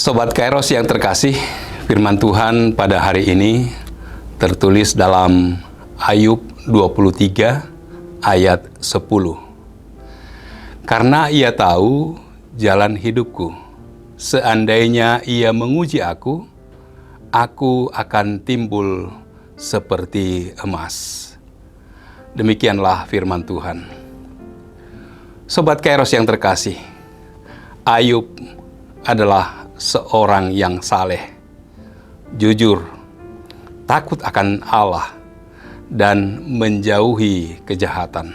Sobat Kairos yang terkasih, firman Tuhan pada hari ini tertulis dalam Ayub 23 ayat 10. Karena ia tahu jalan hidupku, seandainya ia menguji aku akan timbul seperti emas. Demikianlah firman Tuhan. Sobat Kairos yang terkasih, Ayub adalah seorang yang saleh, jujur, takut akan Allah, dan menjauhi kejahatan.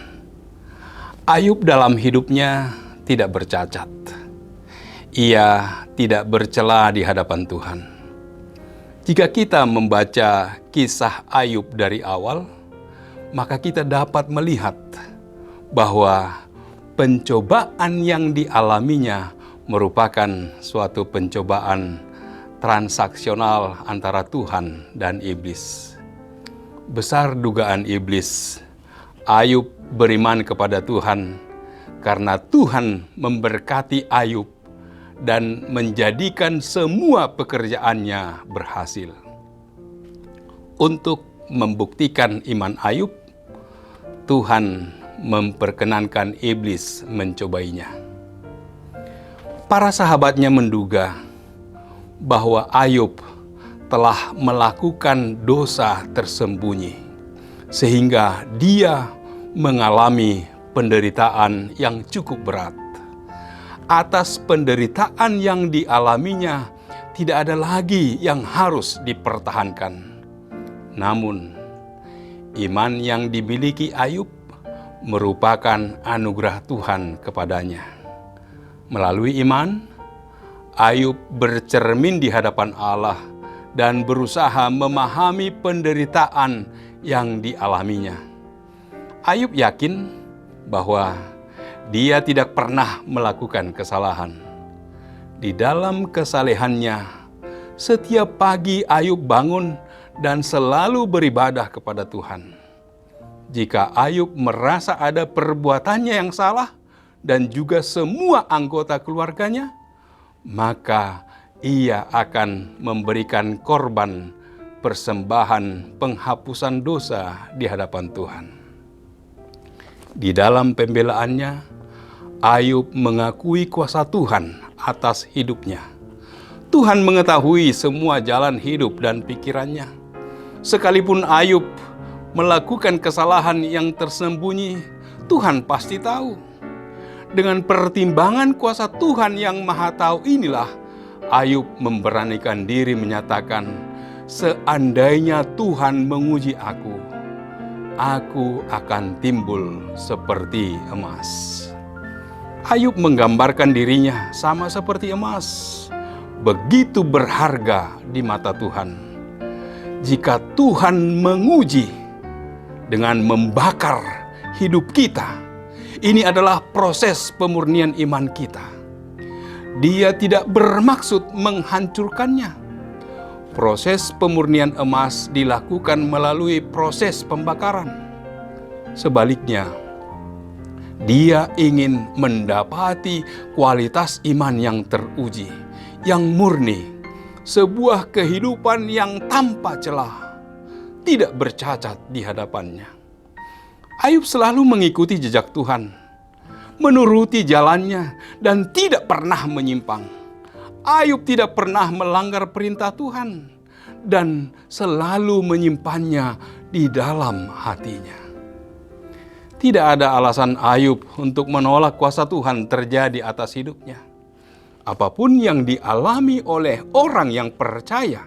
Ayub dalam hidupnya tidak bercacat. Ia tidak bercela di hadapan Tuhan. Jika kita membaca kisah Ayub dari awal, maka kita dapat melihat bahwa pencobaan yang dialaminya merupakan suatu pencobaan transaksional antara Tuhan dan iblis. Besar dugaan iblis. Ayub beriman kepada Tuhan karena Tuhan memberkati Ayub dan menjadikan semua pekerjaannya berhasil. Untuk membuktikan iman Ayub, Tuhan memperkenankan iblis mencobainya. Para sahabatnya menduga bahwa Ayub telah melakukan dosa tersembunyi, sehingga dia mengalami penderitaan yang cukup berat. Atas penderitaan yang dialaminya, tidak ada lagi yang harus dipertahankan. Namun, iman yang dimiliki Ayub merupakan anugerah Tuhan kepadanya. Melalui iman, Ayub bercermin di hadapan Allah dan berusaha memahami penderitaan yang dialaminya. Ayub yakin bahwa dia tidak pernah melakukan kesalahan. Di dalam kesalehannya, setiap pagi Ayub bangun dan selalu beribadah kepada Tuhan. Jika Ayub merasa ada perbuatannya yang salah, dan juga semua anggota keluarganya, maka ia akan memberikan korban persembahan penghapusan dosa di hadapan Tuhan. Di dalam pembelaannya, Ayub mengakui kuasa Tuhan atas hidupnya. Tuhan mengetahui semua jalan hidup dan pikirannya. Sekalipun Ayub melakukan kesalahan yang tersembunyi, Tuhan pasti tahu. Dengan pertimbangan kuasa Tuhan yang Maha Tahu inilah, Ayub memberanikan diri menyatakan, seandainya Tuhan menguji aku akan timbul seperti emas. Ayub menggambarkan dirinya sama seperti emas, begitu berharga di mata Tuhan. Jika Tuhan menguji dengan membakar hidup kita, ini adalah proses pemurnian iman kita. Dia tidak bermaksud menghancurkannya. Proses pemurnian emas dilakukan melalui proses pembakaran. Sebaliknya, dia ingin mendapati kualitas iman yang teruji, yang murni, sebuah kehidupan yang tanpa celah, tidak bercacat di hadapannya. Ayub selalu mengikuti jejak Tuhan, menuruti jalannya, dan tidak pernah menyimpang. Ayub tidak pernah melanggar perintah Tuhan, dan selalu menyimpannya di dalam hatinya. Tidak ada alasan Ayub untuk menolak kuasa Tuhan terjadi atas hidupnya. Apapun yang dialami oleh orang yang percaya,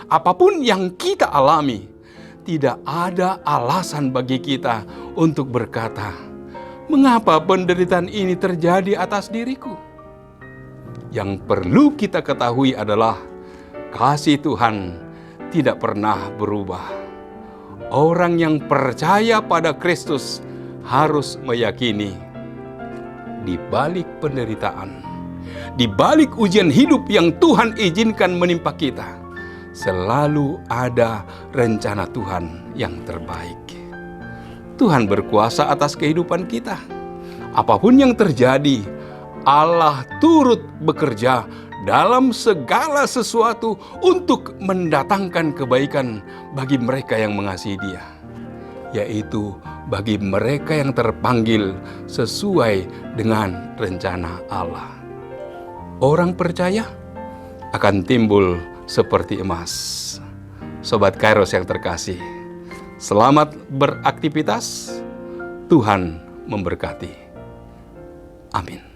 apapun yang kita alami, tidak ada alasan bagi kita untuk berkata, mengapa penderitaan ini terjadi atas diriku? Yang perlu kita ketahui adalah kasih Tuhan tidak pernah berubah. Orang yang percaya pada Kristus harus meyakini di balik penderitaan, di balik ujian hidup yang Tuhan izinkan menimpa kita, selalu ada rencana Tuhan yang terbaik. Tuhan berkuasa atas kehidupan kita. Apapun yang terjadi, Allah turut bekerja dalam segala sesuatu untuk mendatangkan kebaikan bagi mereka yang mengasihi Dia, yaitu bagi mereka yang terpanggil sesuai dengan rencana Allah. Orang percaya akan timbul seperti emas. Sobat Kairos yang terkasih, selamat beraktivitas. Tuhan memberkati. Amin.